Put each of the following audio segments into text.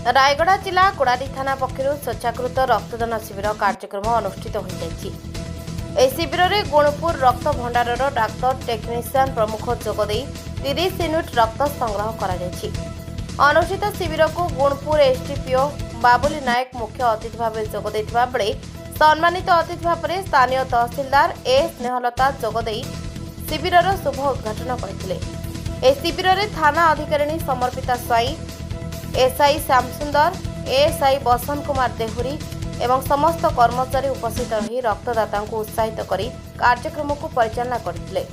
रायगड़ा जिला कोड़ारी थाना पक्षर स्वेच्छाकृत रक्तदान शिविर कार्यक्रम अनुष्ठित हो शिविर में गुणपुर रक्त भंडार डाक्तर टेक्नीशियन प्रमुख जोगदे 30 यूनिट रक्त संग्रह कर अनुष्ठित शिविर को गुणपुर एसडीपीओ बाबुली नायक मुख्य अतिथि भाव जोगदे बेले सम्मानित अतिथि भाव में स्थानीय तहसीलदार ए स्नेहलता जोगदे शिविर शुभ उद्घाटन करते। शिविर में थाना अधिकारिणी समर्पिता स्वाई, एसआई श्याम सुंदर, एएसआई बसंत कुमार देहुरी एवं समस्त कर्मचारी उपस्थित रही रक्तदाता को उत्साहित करी कार्यक्रम को परिचालना करथिले।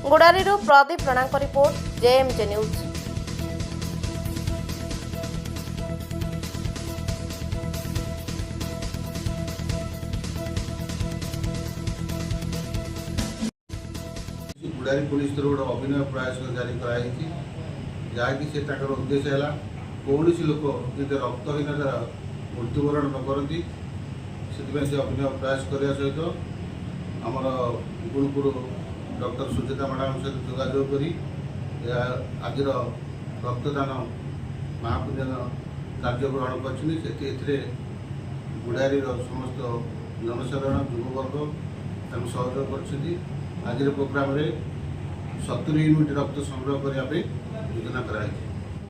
Gudari Pradeep Rana report JMJ news. Gudari police तरफ गोटे अभिनव प्रयास जारी कराई जहाँकि से उद्देश्य है कौन लोक जब रक्तहीनतार मृत्युवरण न करती से अभिनव प्रयास करने सहित आमर गुणपुर डॉक्टर सुचेता मैडम सहित जोगाजोग कर आज रक्तदान महापुण्य कार्य ग्रहण कर गुड़ारी समस्त जनसाधारण युववर्ग सहयोग कर आज प्रोग्राम 70 यूनिट रक्त संग्रह करने योजना कराई।